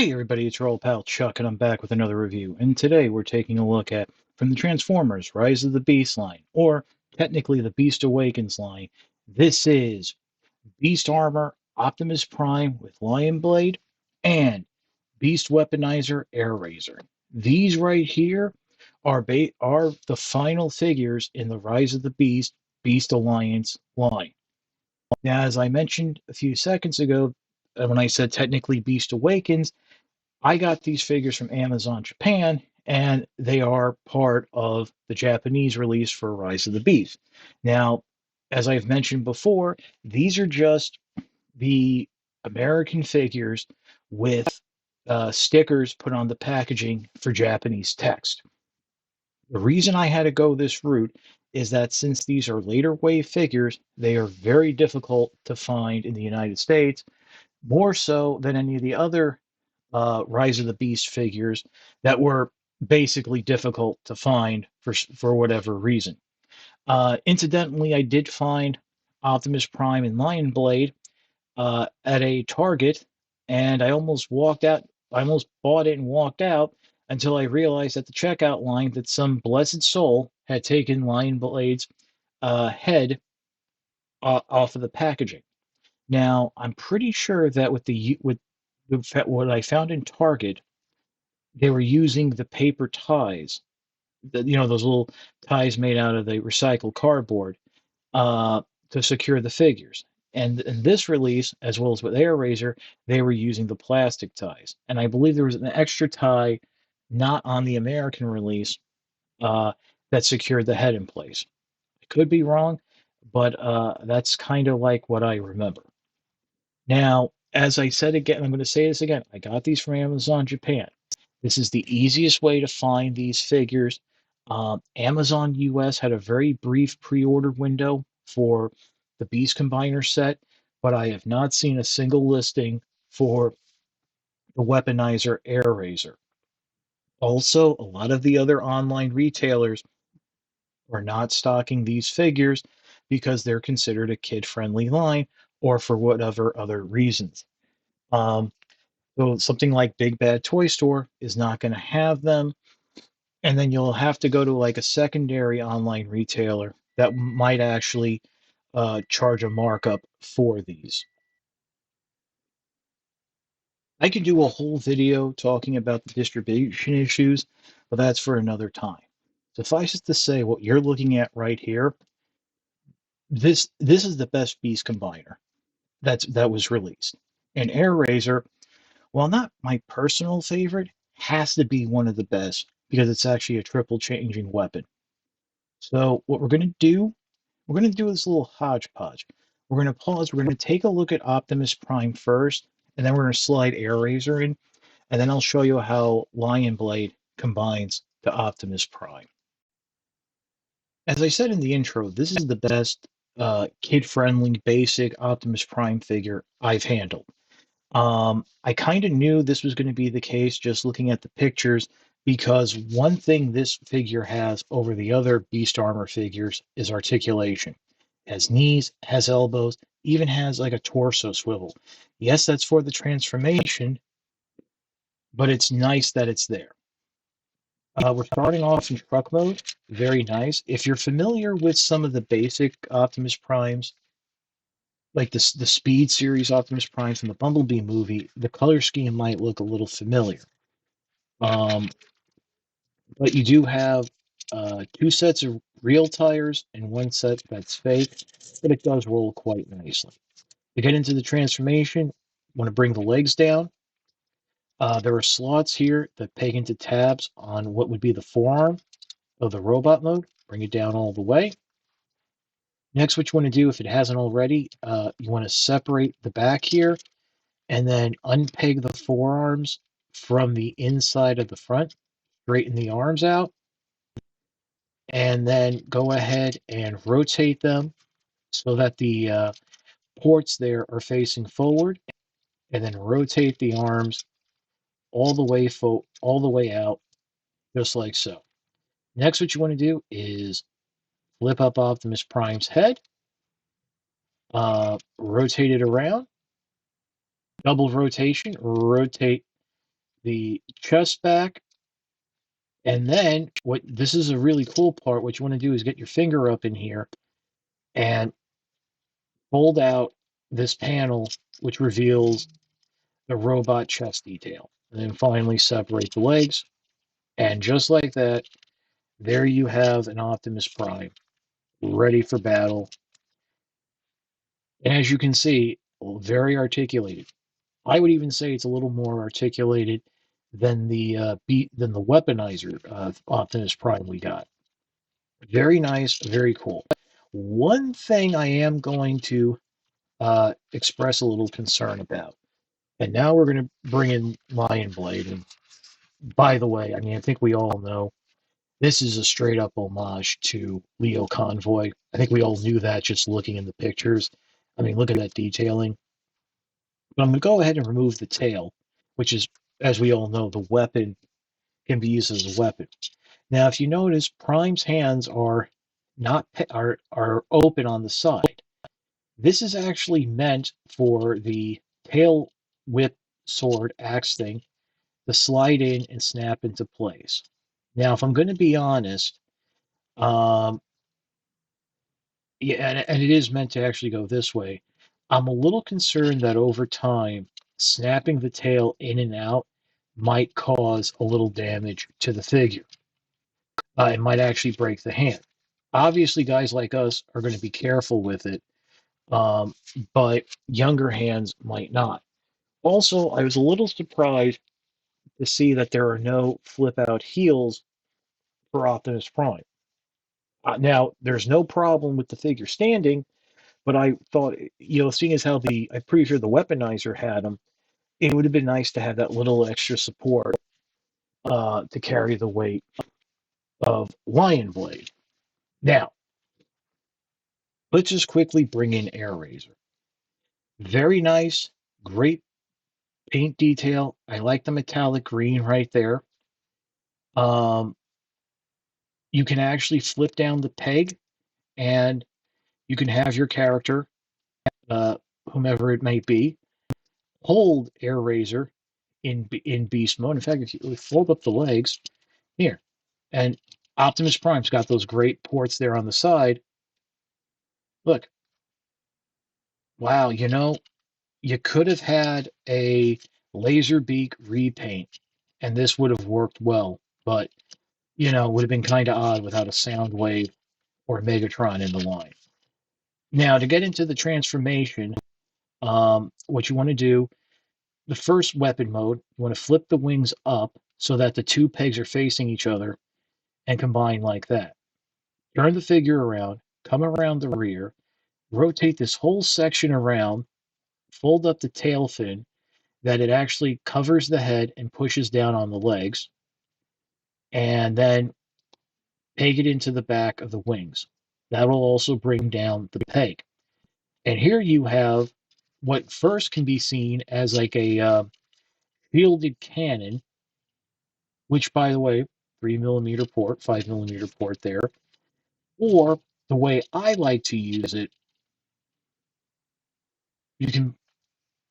Hey everybody, it's your old pal Chuck, and I'm back with another review. And today we're taking a look at from the Transformers Rise of the Beast line, or technically the Beast Awakens line. This is Beast Armor Optimus Prime with Lion Blade and Beast Weaponizer Airazor. These right here are the final figures in the Rise of the Beast Alliance line. Now, as I mentioned a few seconds ago, when I said technically Beast Awakens, I got these figures from Amazon Japan, and they are part of the Japanese release for Rise of the Beast. Now, as I've mentioned before, these are just the American figures with stickers put on the packaging for Japanese text. The reason I had to go this route is that since these are later wave figures, they are very difficult to find in the United States, more so than any of the other Rise of the Beast figures that were basically difficult to find for whatever reason. Incidentally, I did find Optimus Prime and Lion Blade at a Target, and I almost walked out. I almost bought it and walked out until I realized at the checkout line that some blessed soul had taken Lion Blade's head off of the packaging. Now, I'm pretty sure that what I found in Target, they were using the paper ties, those little ties made out of the recycled cardboard, uh, to secure the figures. And in this release, as well as with Airazor, they were using the plastic ties. And I believe there was an extra tie not on the American release uh, that secured the head in place. I could be wrong, but that's kind of like what I remember. Now, as I said again, I'm going to say this again. I got these from Amazon Japan. This is the easiest way to find these figures. Amazon US had a very brief pre-order window for the Beast Combiner set, but I have not seen a single listing for the Weaponizer Airazor. Also, a lot of the other online retailers are not stocking these figures because they're considered a kid-friendly line or for whatever other reasons. Um, so something like Big Bad Toy Store is not going to have them, and then you'll have to go to like a secondary online retailer that might actually charge a markup for these. I could do a whole video talking about the distribution issues, but that's for another time. Suffice it to say, what you're looking at right here, this is the best Beast Combiner that was released. And Airazor, while not my personal favorite, has to be one of the best because it's actually a triple changing weapon. So what we're going to do this little hodgepodge. We're going to pause. We're going to take a look at Optimus Prime first, and then we're going to slide Airazor in, and then I'll show you how Lion Blade combines to Optimus Prime. As I said in the intro, this is the best kid-friendly basic Optimus Prime figure I've handled. I kind of knew this was going to be the case just looking at the pictures, because one thing this figure has over the other Beast Armor figures is articulation. It has knees, has elbows, even has like a torso swivel. Yes, that's for the transformation, but it's nice that it's there. We're starting off in truck mode. Very nice. If you're familiar with some of the basic Optimus Primes, like the Speed series Optimus Prime from the Bumblebee movie, the color scheme might look a little familiar. Um, but you do have two sets of real tires and one set that's fake, but it does roll quite nicely. To get into the transformation, want to bring the legs down. There are slots here that peg into tabs on what would be the forearm of the robot mode. Bring it down all the way. Next, what you want to do, if it hasn't already, you want to separate the back here and then unpeg the forearms from the inside of the front, straighten the arms out, and then go ahead and rotate them so that the ports there are facing forward, and then rotate the arms all the way out, just like so. Next, what you want to do is flip up Optimus Prime's head, rotate it around, double rotation, rotate the chest back, and then what this is a really cool part. What you want to do is get your finger up in here and fold out this panel, which reveals the robot chest detail. And then finally separate the legs. And just like that, there you have an Optimus Prime ready for battle. And as you can see, very articulated. I would even say it's a little more articulated than the weaponizer Optimus Prime we got. Very nice, very cool. One thing I am going to express a little concern about, and now we're going to bring in Lion Blade. And by the way, I mean I think we all know this is a straight up homage to Leo Convoy. I think we all knew that just looking in the pictures. I mean, look at that detailing. But I'm going to go ahead and remove the tail, which is, as we all know, the weapon can be used as a weapon. Now, if you notice, Prime's hands are not are open on the side. This is actually meant for the tail whip sword axe thing to slide in and snap into place. Now, if I'm going to be honest, um, yeah, and it is meant to actually go this way. I'm a little concerned that over time, snapping the tail in and out might cause a little damage to the figure. It might actually break the hand. Obviously, guys like us are going to be careful with it, um, but younger hands might not. Also, I was a little surprised to see that there are no flip out heels for Optimus Prime. Now, there's no problem with the figure standing, but I thought, seeing as how I'm pretty sure the weaponizer had them, it would have been nice to have that little extra support to carry the weight of Lion Blade. Now, let's just quickly bring in Airazor. Very nice, great paint detail. I like the metallic green right there. Um, you can actually flip down the peg, and you can have your character, uh, whomever it may be, hold Airazor in beast mode. In fact, if you fold up the legs here, and Optimus Prime's got those great ports there on the side. Look, wow, you could have had a Laserbeak repaint, and this would have worked well, but it would have been kind of odd without a Soundwave or a Megatron in the line. Now, to get into the transformation, what you want to do, the first weapon mode, you want to flip the wings up so that the two pegs are facing each other and combine like that. Turn the figure around, come around the rear, rotate this whole section around, fold up the tail fin that it actually covers the head and pushes down on the legs, and then peg it into the back of the wings. That will also bring down the peg. And here you have what first can be seen as like a shielded cannon, which, by the way, 3mm port, 5mm port there. Or the way I like to use it, you can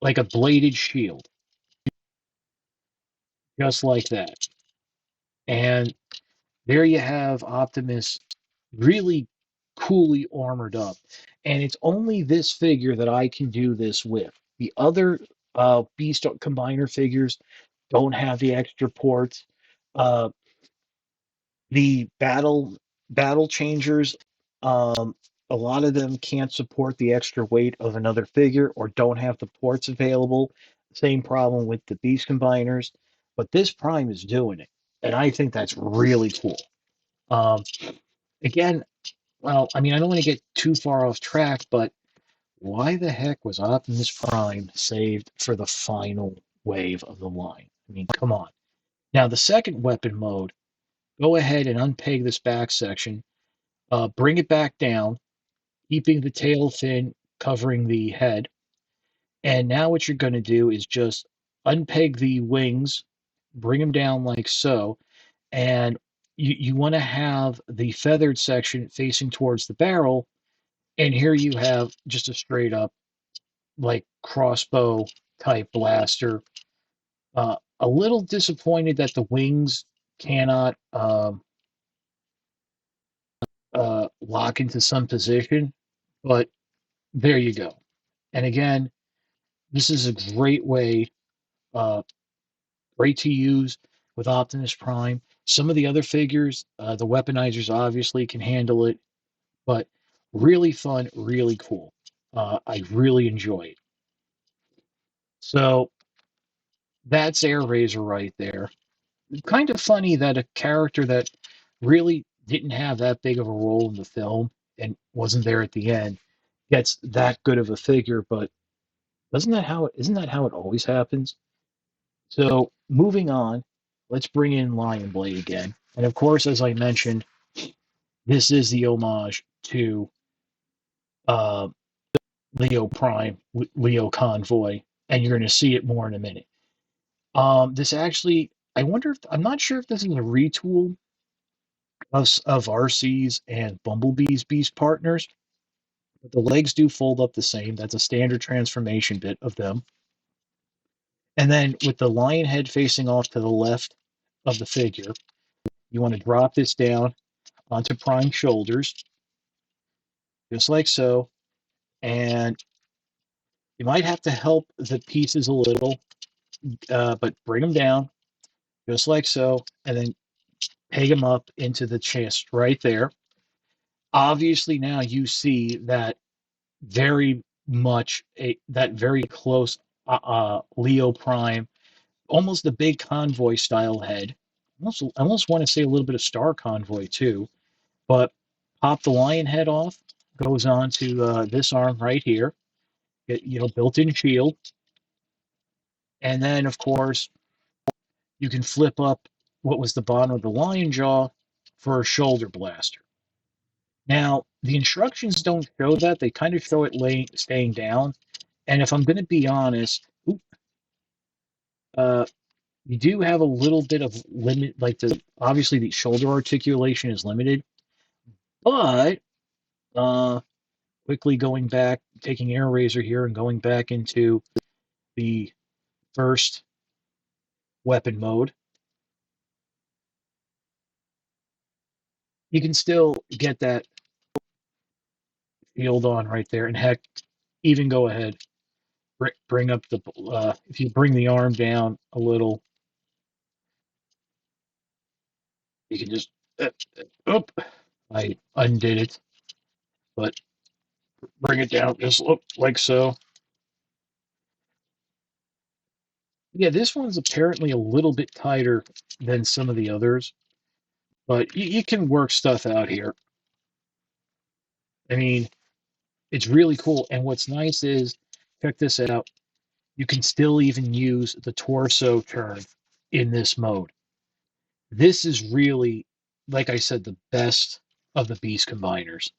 like a bladed shield, just like that. And there you have Optimus really coolly armored up. And it's only this figure that I can do this with. The other Beast Combiner figures don't have the extra ports. Uh, the battle changers, um, a lot of them can't support the extra weight of another figure or don't have the ports available. Same problem with the Beast Combiners. But this Prime is doing it. And I think that's really cool. Um, Again, well, I mean, I don't want to get too far off track, but why the heck was Optimus Prime saved for the final wave of the line? I mean, come on. Now, the second weapon mode, go ahead and unpeg this back section, bring it back down, keeping the tail fin covering the head. And now what you're going to do is just unpeg the wings, bring them down like so, and you want to have the feathered section facing towards the barrel. And here you have just a straight up like crossbow type blaster A little disappointed that the wings cannot lock into some position, but there you go. And again, this is a great way, uh, great to use with Optimus Prime. Some of the other figures, the weaponizers obviously can handle it, but really fun, really cool. I really enjoy it. So that's Airazor right there. Kind of funny that a character that really didn't have that big of a role in the film and wasn't there at the end gets that good of a figure, but isn't that how it always happens? So moving on, let's bring in Lion Blade again. And of course, as I mentioned, this is the homage to uh, Leo Prime, Leo Convoy, and you're going to see it more in a minute. This actually, I wonder if I'm not sure if this is a retool of RC's and Bumblebee's Beast partners, but the legs do fold up the same. That's a standard transformation bit of them. And then with the lion head facing off to the left of the figure, you want to drop this down onto Prime's shoulders, just like so. And you might have to help the pieces a little, but bring them down, just like so, and then peg them up into the chest right there. Obviously, now you see that very much that very close Leo Prime, almost the big convoy style head. I almost want to say a little bit of Star Convoy too, but pop the lion head off, goes on to this arm right here, built-in shield, and then of course you can flip up what was the bottom of the lion jaw for a shoulder blaster. Now the instructions don't show that; they kind of show it staying down. And if I'm going to be honest, uh, you do have a little bit of limit, like obviously the shoulder articulation is limited, but uh, quickly going back, taking Airazor here and going back into the first weapon mode, you can still get that shield on right there. And heck, even go ahead, bring up if you bring the arm down a little, you can just, oh, I undid it, but bring it down just like so. Yeah, this one's apparently a little bit tighter than some of the others, but you can work stuff out here. I mean, it's really cool. And what's nice is, check this out, you can still even use the torso turn in this mode. This is really, like I said, the best of the Beast Combiners.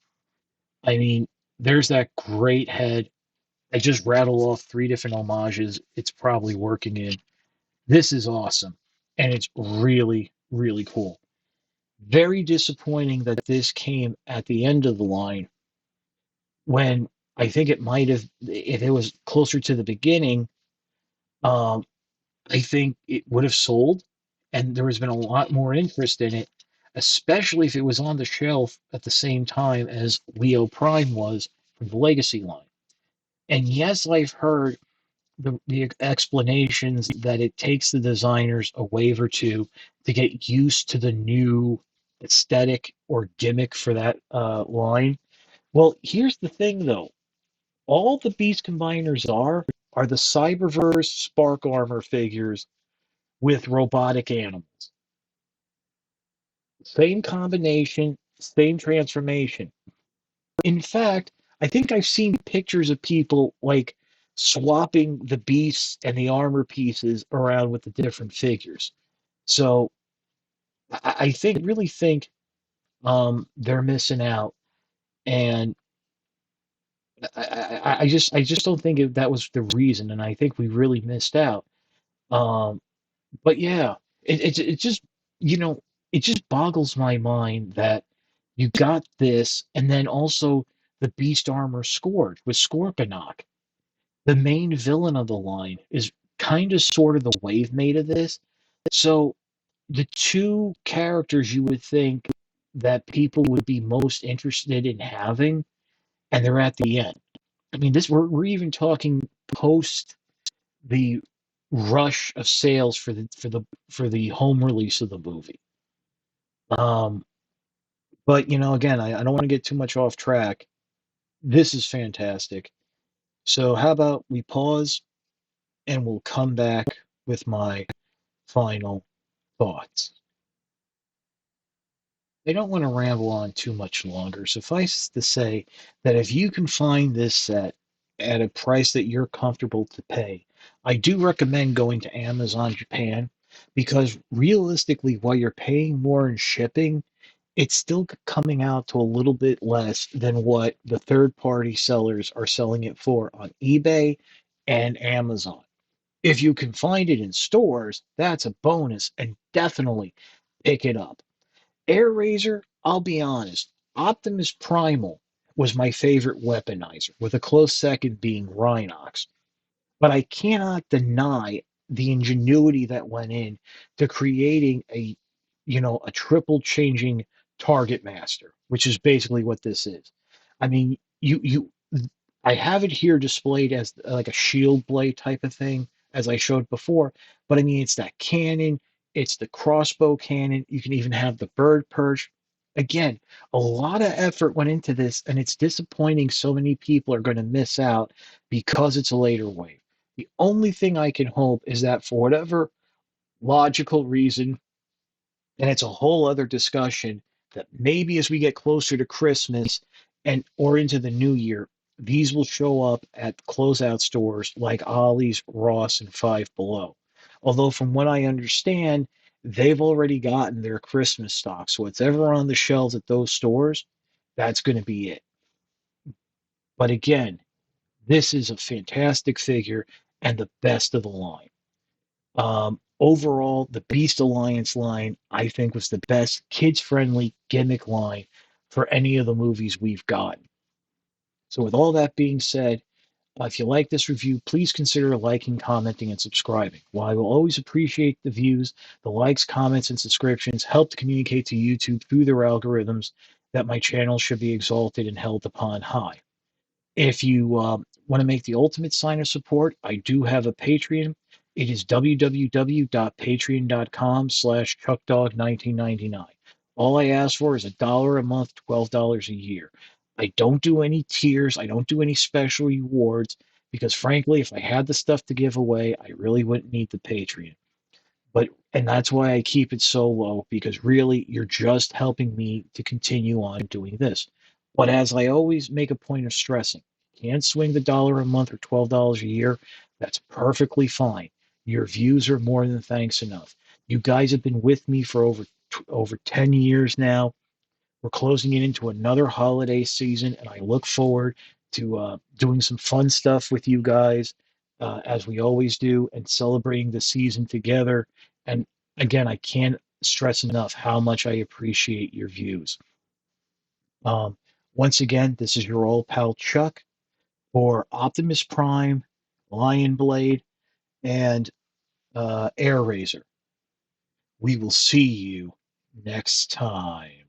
I mean, there's that great head. I just rattled off three different homages. It's probably working in. This is awesome. And it's really, really cool. Very disappointing that this came at the end of the line when I think it might have, if it was closer to the beginning, um, I think it would have sold and there has been a lot more interest in it, especially if it was on the shelf at the same time as Leo Prime was from the Legacy line. And yes, I've heard the explanations that it takes the designers a wave or two to get used to the new aesthetic or gimmick for that line. Well, here's the thing though. All the Beast Combiners are the Cyberverse Spark Armor figures with robotic animals. Same combination, same transformation. In fact, I think I've seen pictures of people like swapping the beasts and the armor pieces around with the different figures. So I think really think they're missing out, and I just don't think that was the reason, and I think we really missed out. Um, but yeah, it just you know it just boggles my mind that you got this, and then also the beast armor scored with Scorponok. The main villain of the line is kind of sort of the wave made of this. So the two characters you would think that people would be most interested in having, and they're at the end. I mean, this we're even talking post the rush of sales for the home release of the movie. Um, but again, I don't want to get too much off track. This is fantastic. So how about we pause and we'll come back with my final thoughts. I don't want to ramble on too much longer. Suffice to say that if you can find this set at a price that you're comfortable to pay, I do recommend going to Amazon Japan because realistically, while you're paying more in shipping, it's still coming out to a little bit less than what the third party sellers are selling it for on eBay and Amazon. If you can find it in stores, that's a bonus and definitely pick it up. Airazor, I'll be honest, Optimus Primal was my favorite weaponizer, with a close second being Rhinox. But I cannot deny the ingenuity that went in to creating a triple changing target master, which is basically what this is. I mean, I have it here displayed as like a shield blade type of thing, as I showed before. But I mean, it's that cannon, it's the crossbow cannon. You can even have the bird perch. Again, a lot of effort went into this, and it's disappointing so many people are going to miss out because it's a later wave. The only thing I can hope is that for whatever logical reason, and it's a whole other discussion, that maybe as we get closer to Christmas and or into the new year, these will show up at closeout stores like Ollie's, Ross, and Five Below. Although from what I understand, they've already gotten their Christmas stock. So whatever on the shelves at those stores, that's going to be it. But again, this is a fantastic figure and the best of the line. Overall, the Beast Alliance line, I think, was the best kids friendly gimmick line for any of the movies we've gotten. So, with all that being said, if you like this review, please consider liking, commenting, and subscribing. While I will always appreciate the views, the likes, comments, and subscriptions help to communicate to YouTube through their algorithms that my channel should be exalted and held upon high. If you want to make the ultimate sign of support, I do have a Patreon. It is www.patreon.com/chuckdog1999. All I ask for is $1 a month, $12 a year. I don't do any tiers. I don't do any special rewards because, frankly, if I had the stuff to give away, I really wouldn't need the Patreon. And that's why I keep it so low, because really you're just helping me to continue on doing this. But as I always make a point of stressing, can't swing the dollar a month or $12 a year. That's perfectly fine. Your views are more than thanks enough. You guys have been with me for over 10 years now. We're closing it into another holiday season, and I look forward to doing some fun stuff with you guys, as we always do, and celebrating the season together. And again, I can't stress enough how much I appreciate your views. Um, Once again, this is your old pal Chuck for Optimus Prime, Lion Blade, and Air Razor. We will see you next time.